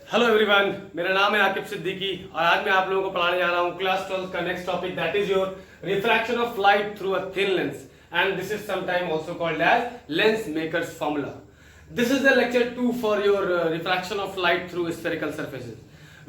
Hello everyone, मेरा नाम है आकिब सिद्दीकी और आज मैं आप लोगों को पढ़ाने जा रहा हूँ क्लास 12 का next topic that is your refraction of light through a thin lens and this is sometime also called as lens makers formula. This is the lecture 2 for your refraction of light through spherical surfaces.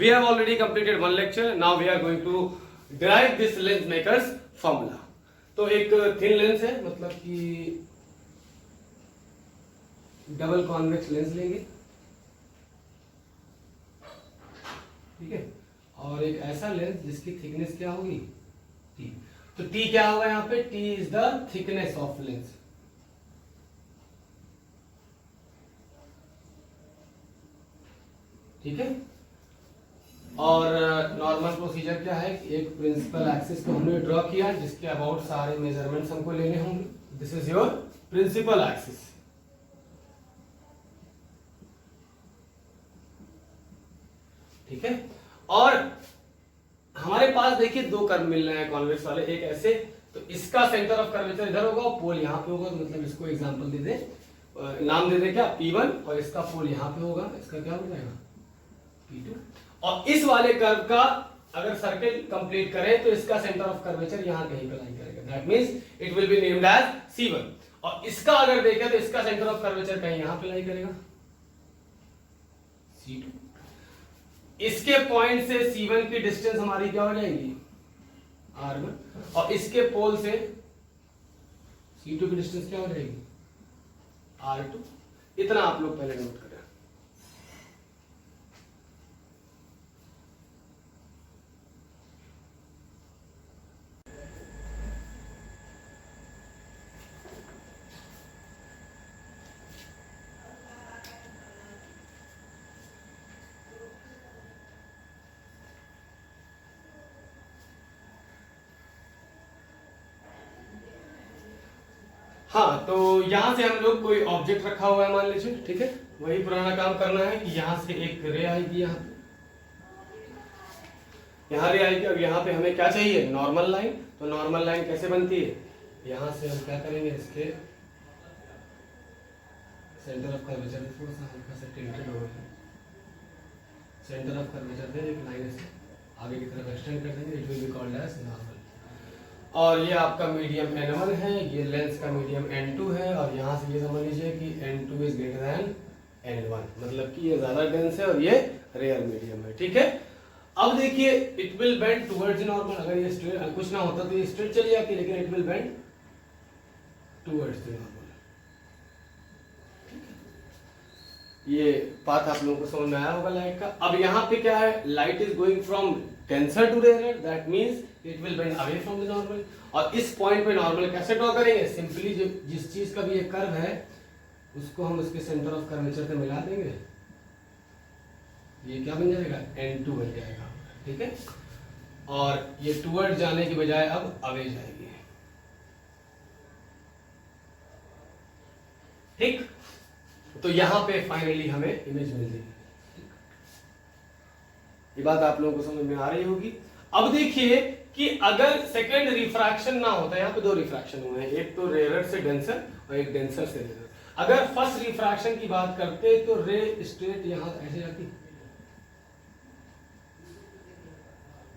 We have already completed one lecture. Now we are going to derive this lens makers formula. तो एक thin lens है, मतलब कि double convex lens लेंगे, ठीक है, और एक ऐसा लेंस जिसकी थिकनेस क्या होगी, टी. तो टी क्या होगा यहाँ पे, T is the thickness of lens. ठीक है, और नॉर्मल प्रोसीजर क्या है, एक प्रिंसिपल एक्सिस को हमने ड्रॉ किया जिसके अबाउट सारे मेजरमेंट्स हमको लेने होंगे. This is your principal axis. ठीक है, और हमारे पास देखिए दो कर्व मिल रहे हैं कॉन्वेक्स वाले, एक ऐसे, तो इसका सेंटर ऑफ कर्वेचर इधर होगा और पोल यहाँ पे होगा. तो मतलब इसको एग्जांपल दे दे, नाम दे दे क्या, P1, और इसका पोल यहाँ पे होगा, इसका क्या हो जाएगा, P2. और इस वाले कर्व का अगर सर्किल कंप्लीट करें तो इसका सेंटर ऑफ कर्वेचर यहाँ कहीं पे लाई करेगा. That means it will be named as C1. और इसका अगर देखें तो इसका सेंटर ऑफ कर्वेचर कहीं यहाँ पे लाई करेगा, C2. इसके पॉइंट से C1 की डिस्टेंस हमारी क्या हो जाएगी, R1, और इसके पोल से C2 की डिस्टेंस क्या हो जाएगी, R2. इतना आप लोग पहले नोट करें. हाँ, तो यहां से हम लोग कोई ऑब्जेक्ट रखा हुआ है मान लीजिए, ठीक है, वही पुराना काम करना है कि यहां से एक रे आएगी, यहाँ रे आएगी. अब यहाँ पे हमें क्या चाहिए, नॉर्मल लाइन. तो नॉर्मल लाइन कैसे बनती है, यहां से हम क्या करेंगे, इसके सेंटर ऑफ कर्वेचर थोड़ा सा हल्का सा टिल्टेड हो गया, सेंटर ऑफ कर्वेचर से एक लाइन से आगे की तरफ एक्सटेंड कर देंगे. It will be called as normal. और ये आपका मीडियम N1 है, ये लेंस का मीडियम N2 है, और यहाँ से ये समझ लीजिए कि N2 is greater than N1, मतलब कि ये ज्यादा डेंस है और ये रेयर मीडियम है. ठीक है, अब देखिए it will bend towards normal. अगर ये स्ट्रेट कुछ ना होता तो ये स्ट्रेट चली जाती, लेकिन it will bend towards the normal. ये पाथ आप लोगों को समझ में आया होगा लाइट का. अब यहाँ पे क्या है, light is going from denser to rare, that means it will bend away from the normal. और इस पॉइंट पे नॉर्मल कैसे ड्रॉ करेंगे, सिंपली जिस चीज का भी एक कर्व है उसको हम उसके सेंटर ऑफ कर्वेचर से मिला देंगे, ये क्या बन जाएगा, N2 बन जाएगा. ठीक है, और ये टुवर्ड जाने की बजाय अब अवे जाएगी. ठीक, तो यहां पे फाइनली हमें इमेज मिल जाएगी. ये बात आप लोगों को समझ में आ रही होगी. अब देखिए कि अगर सेकेंड रिफ्रैक्शन ना होता, यहाँ पे दो रिफ्रैक्शन हुए हैं, एक तो रेयर से डेंसर और एक डेंसर से रेयर. अगर फर्स्ट रिफ्रैक्शन की बात करते तो रे स्ट्रेट यहां ऐसे जाती,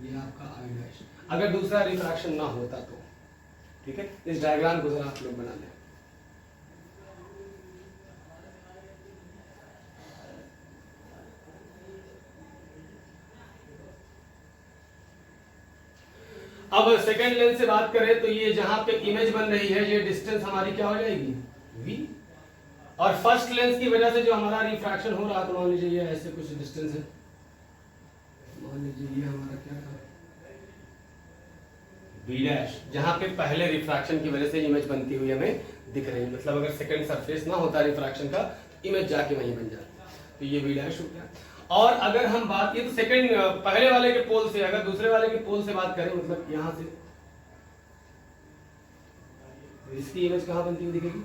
ये आपका I'. अगर दूसरा रिफ्रैक्शन ना होता तो, ठीक है, इस डायग्राम को जरा आप लोग बना लें. अब सेकेंड लेंस से बात करें तो ये जहां पे इमेज बन रही है, ये डिस्टेंस हमारी क्या हो जाएगी, v. और फर्स्ट लेंस की वजह से जो हमारा रिफ्रैक्शन हो रहा, तो मान लीजिए ये ऐसे कुछ डिस्टेंस है, मान लीजिए ये हमारा क्या था, v', जहां पे पहले रिफ्रैक्शन की वजह से इमेज बनती हुई हमें दिख रही है. मतलब अगर सेकेंड सरफेस ना होता रिफ्रैक्शन का तो इमेज जाके वहीं बन जाती. तो ये v' हो गया. और अगर हम बात, ये तो सेकंड पहले वाले के पोल से, अगर दूसरे वाले के पोल से बात करें, मतलब यहां से, तो इसकी इमेज कहां बनती हुई दिखेगी,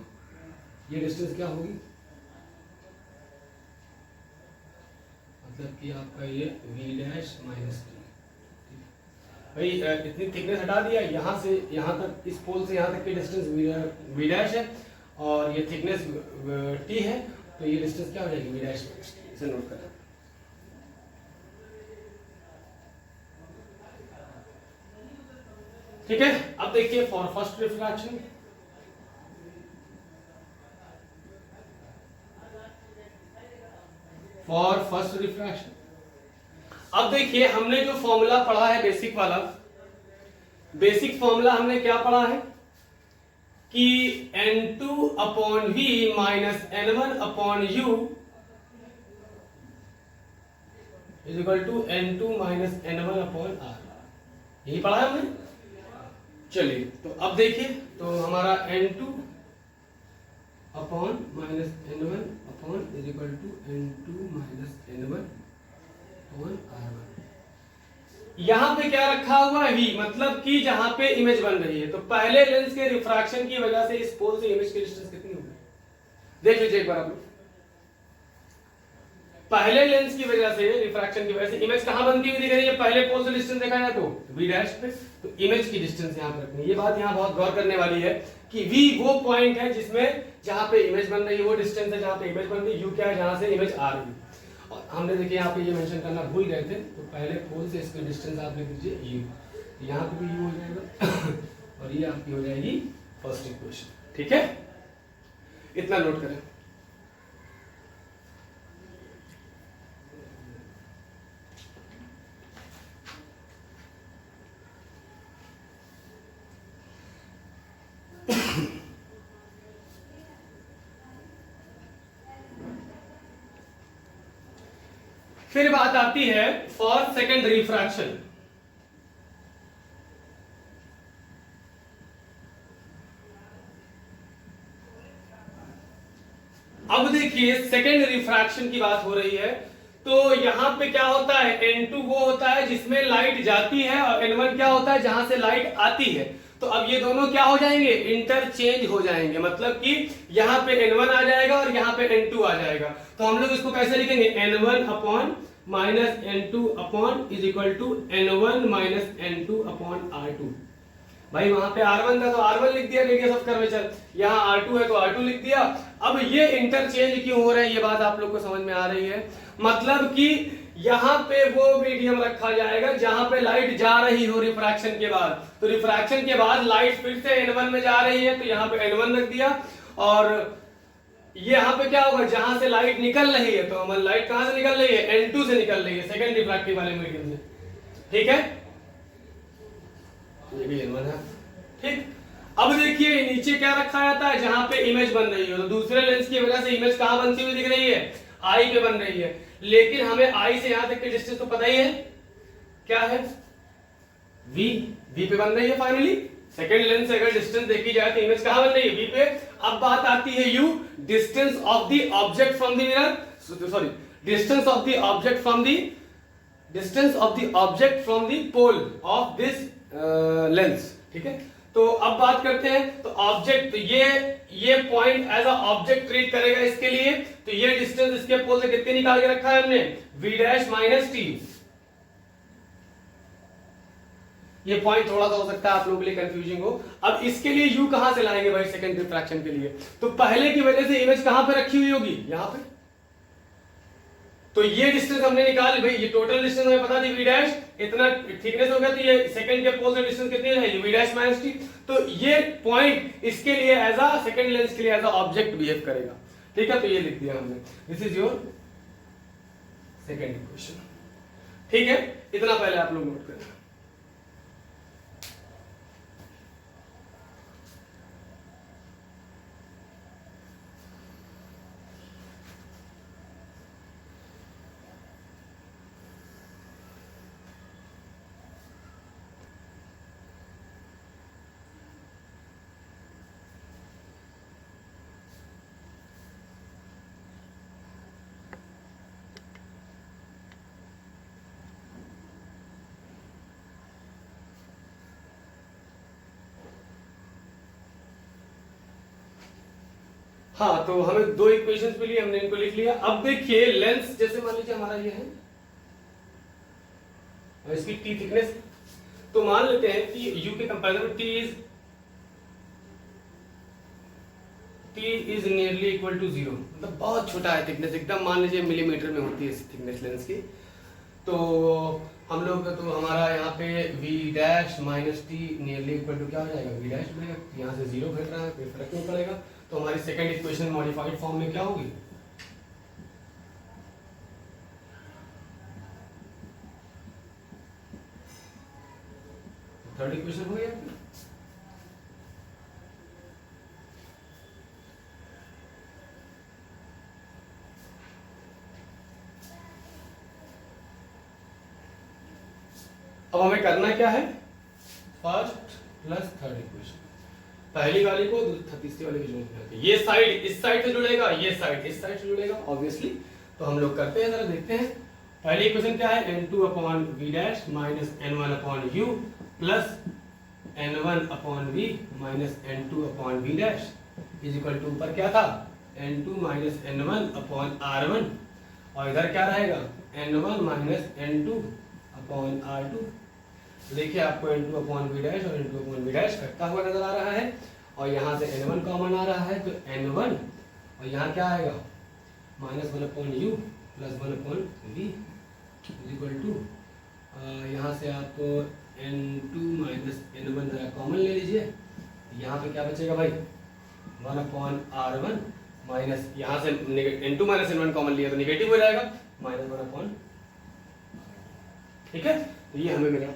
ये डिस्टेंस क्या होगी, मतलब कि आपका ये v' माइनस t. भाई इतनी थिकनेस हटा दिया, यहां से यहां तक, इस पोल से यहां तक की डिस्टेंस v' है, और ये थिकनेस t है, तो ये डिस्टेंस क्या हो जाएगी, v' से नोट करना. ठीक है, अब देखिए for first refraction, for first refraction, अब देखिए हमने जो फॉर्मूला पढ़ा है बेसिक वाला, बेसिक फॉर्मूला हमने क्या पढ़ा है कि N2 upon V minus N1 upon U is equal to N2 minus N1 upon R, यही पढ़ा है हमने। चलिए तो अब देखिए, तो हमारा N2 upon minus N1 upon is equal to N2 minus N1 upon R1। यहां पे क्या रखा हुआ है, V, मतलब कि जहां पे इमेज बन रही है। तो पहले लेंस के रिफ्रैक्शन की वजह से इस पोल से इमेज की डिस्टेंस कितनी होगी, देख लीजिए एक बार आप लोग। पहले लेंस की वजह से, रिफ्रैक्शन की वजह से इमेज कहां बनती हुई दिख रही है, पहले पोल से डिस्टेंस देखा जाए तो V डैश पे, तो इमेज की डिस्टेंस यहां पर रखनी है। ये बात यहां बहुत गौर करने वाली है कि V वो पॉइंट है जिसमें जहां पे इमेज बन रही है, वो डिस्टेंस है जहां पे इमेज बन रही है, U क्या है जहां से इमेज आ रही है। और हमने देखिए यहाँ पे ये मेंशन करना भूल गए थे, तो पहले पोल से इसकी डिस्टेंस आप लिख दीजिए U, तो यहाँ पे भी U हो जाएगा और ये आपकी हो जाएगी फर्स्ट इक्वेशन। ठीक है, इतना नोट करें। फिर बात आती है फॉर सेकेंड रिफ्रैक्शन। अब देखिए सेकेंड रिफ्रैक्शन की बात हो रही है, तो यहां पे क्या होता है, N2 वो होता है जिसमें लाइट जाती है और N1 क्या होता है जहां से लाइट आती है। तो अब ये दोनों क्या हो जाएंगे, इंटरचेंज हो जाएंगे, मतलब कि यहां पे N1 आ जाएगा और यहां पे N2 आ जाएगा। तो हम लोग इसको कैसे लिखेंगे, N1 upon minus N2 upon is equal to N1 minus N2 upon R2। भाई वहां पे R1 था तो R1 लिख दिया रेडियस ऑफ कर्वेचर, यहाँ R2 है तो R2 लिख दिया। अब ये इंटरचेंज क्यों हो रहा है, ये बात आप लोग को समझ में आ रही है, मतलब कि यहाँ पे वो मीडियम रखा जाएगा जहां पे लाइट जा रही हो रिफ्रैक्शन के बाद। तो रिफ्रैक्शन के बाद लाइट फिर से N1 में जा रही है, तो यहाँ पे N1 रख दिया। और ये यहाँ पे क्या होगा, जहां से लाइट निकल रही है, तो हमारी लाइट कहां से निकल रही है, N2 से निकल रही है, सेकेंड रिफ्रैक्टिव वाले मीडियम से। ठीक है, ये भी N1 है। ठीक, अब देखिए नीचे क्या रखा जाता है, जहां पे इमेज बन रही है। तो दूसरे लेंस की वजह से इमेज कहां बनती हुई दिख रही है, आई पे बन रही है, लेकिन हमें आई से यहां तक की डिस्टेंस तो पता ही है क्या है, V पे बन रही है फाइनली। सेकेंड लेंस से अगर डिस्टेंस देखी जाए तो इमेज कहां बन रही है, V पे। अब बात आती है U, distance of the object from the mirror, sorry distance of the object from the, distance of the object from the pole of this lens. ठीक है, तो अब बात करते हैं, तो ऑब्जेक्ट, ये point as a object treat करेगा इसके लिए। तो ये डिस्टेंस इसके पोल से कितनी निकाल के रखा है हमने, V डैश माइनस T। ये पॉइंट थोड़ा सा हो सकता है आप लोगों के लिए कंफ्यूजिंग हो। अब इसके लिए U कहां से लाएंगे भाई सेकंड रिफ्रैक्शन के लिए, तो पहले की वजह से इमेज कहां पे रखी हुई होगी, यहां पे। तो ये डिस्टेंस हमने निकाल, भाई ये टोटल डिस्टेंस हमें पता थी V डैश, इतना थिकनेस हो गया, तो ये सेकंड के पोल से डिस्टेंस कितनी रहेगी, V डैश माइनस T। तो ये पॉइंट इसके लिए एज अ सेकंड लेंस के लिए एज अ ऑब्जेक्ट बिहेव करेगा। ठीक है, तो ये लिख दिया हमने, this is your second equation. ठीक है, इतना पहले आप लोग नोट करें। हाँ, तो हमें दो इक्वेशंस मिली, हमने इनको लिख लिया। अब देखिए लेंस, जैसे मान लीजिए हमारा ये है और इसकी T थिकनेस, तो मान लेते हैं कि U के कंपैरिजन में T is nearly equal to 0, मतलब बहुत छोटा है थिकनेस, एकदम मान लीजिए मिलीमीटर में होती है थिकनेस लेंस की। तो हम लोग तो हमारा यहाँ पे v dash minus T nearly equal to क्या हो जाएगा, v डैश बनेगा। यहाँ से जीरो घट रहा है, कोई फर्क नहीं पड़ेगा। तो हमारी सेकंड इक्वेशन मॉडिफाइड फॉर्म में क्या होगी, थर्ड इक्वेशन हो गया। अब हमें करना क्या है, फर्स्ट प्लस थर्ड इक्वेशन, पहली वाली को तीसरी वाली को जोड़ना। ये साइड इस साइड से जुड़ेगा, ये साइड इस साइड से जुड़ेगा ऑब्वियसली। तो हम लोग करते हैं, जरा देखते हैं। पहली इक्वेशन क्या है, n2 upon V dash minus n1 upon U plus n1 upon V minus n2 upon V dash is equal to, ऊपर क्या था n2 minus n1 upon r1 और इधर क्या रहेगा n1 minus n2 upon r2। देखिए आपको n2 अपॉन वी डैश और n2 अपॉन वी डैश कटता हुआ नजर आ रहा है और यहाँ से n1 कॉमन आ रहा है, तो n1 और यहाँ क्या आएगा minus 1 upon U plus 1 upon V is equal to, यहाँ से आप n2 माइनस n1 जरा कॉमन ले लीजिए। यहाँ पे क्या बचेगा भाई 1 अपॉन r1 माइनस, यहाँ से n2 माइनस n1 कॉमन लिया तो निगेटिव हो जाएगा, माइनस 1 अपॉन, ठीक है। तो ये हमें मिला।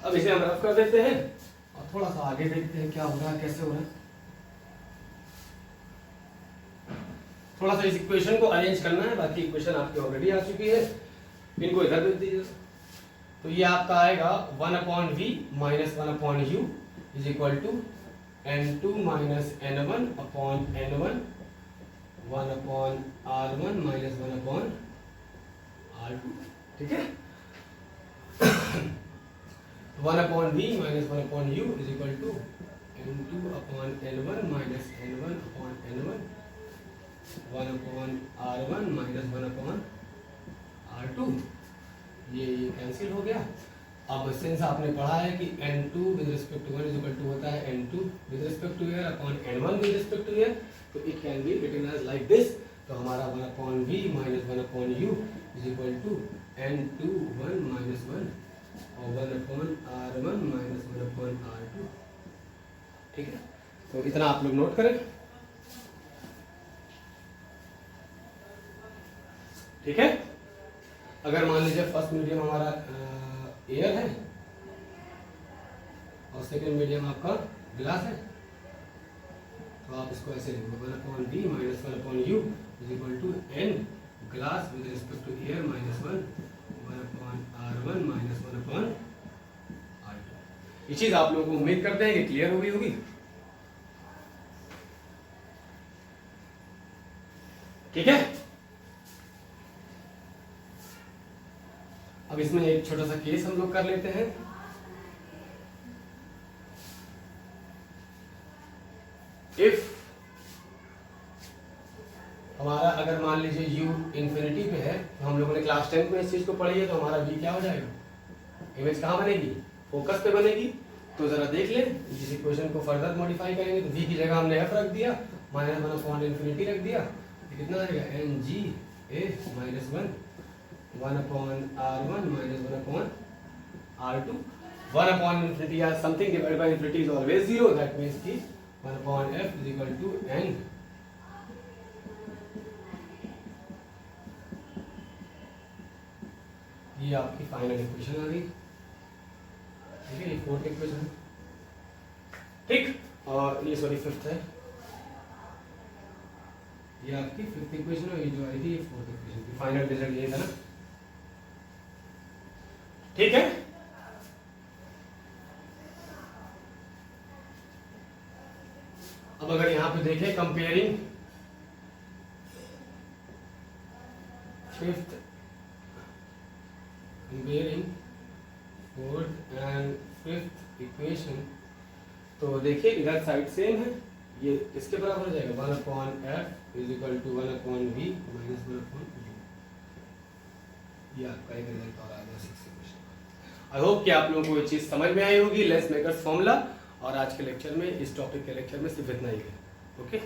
अब इसे हम रफ कर देते हैं और थोड़ा सा आगे देखते हैं क्या हो रहा है, कैसे हो रहा है। थोड़ा सा इस इक्वेशन को अरेंज करना है, बाकी इक्वेशन आपकी ऑलरेडी आ चुकी है, इनको इधर भेज दीजिए। तो ये आपका आएगा 1 upon V minus 1 upon U is equal to n2 minus n1 upon n1 1 upon r1 minus 1 upon r2, ठीक है। 1 upon v minus 1 upon u is equal to n2 upon n1 minus n1 upon n1 1 upon r1 minus 1 upon r2। ये cancel हो गया। अब since आपने पढ़ा है कि n2 with respect to 1 is equal to होता है n2 with respect to air upon n1 with respect to air, तो it can be written as like this. तो हमारा 1 upon v minus 1 upon u is equal to n2 1 minus 1 और 1 upon r1 minus 1 upon r2, ठीक है। तो इतना आप लोग नोट करें, ठीक है। अगर मान लीजिए फर्स्ट मीडियम हमारा एयर है और सेकेंड मीडियम आपका ग्लास है, तो आप इसको ऐसे लिखो 1 upon v minus 1 upon u is equal to n glass with respect to air minus 1 upon r1 minus 1 upon r2। ये चीज आप लोगों को उम्मीद करते हैं कि क्लियर हो गई होगी, ठीक है। अब इसमें एक छोटा सा केस हम लोग कर लेते हैं। इफ हमारा अगर मान लीजिए u इंफिनिटी पे है, तो हम लोगों ने क्लास 10 में इस चीज को पढ़ी है, तो हमारा v क्या हो जाएगा, इमेज कहाँ बनेगी, फोकस पे बनेगी। तो जरा देख ले, इस इक्वेशन को फर्दर मॉडिफाई करेंगे तो v की जगह हमने f रख दिया, माइनस 1 अपॉन इंफिनिटी रख दिया, तो कितना आएगा ng minus 1 upon r1 minus 1 upon r2। 1 upon infinity या something divided by infinity is always 0, that means कि 1 upon f is equal to n। ये आपकी फाइनल इक्वेशन आ गई, ठीक है। ये फोर्थ इक्वेशन, ठीक, और ये सॉरी फिफ्थ है, ये आपकी फिफ्थ इक्वेशन और ये जो आएगी ये फोर्थ इक्वेशन की फाइनल रिजल्ट ये था ना, ठीक है। अब अगर यहां पे देखें comparing fifth, comparing fourth and fifth equation, तो देखिए इधर साइड सेम है, ये इसके बराबर हो जाएगा 1 upon F is equal to 1 upon V minus 1 upon U. ये आपका एक रिजल्ट और आ गया सिक्स इक्वेशन। आई होप कि आप लोगों को ये चीज समझ में आई होगी, लेस मेकर्स फॉर्मूला। और आज के लेक्चर में, इस टॉपिक के लेक्चर में सिर्फ इतना ही है। ओके।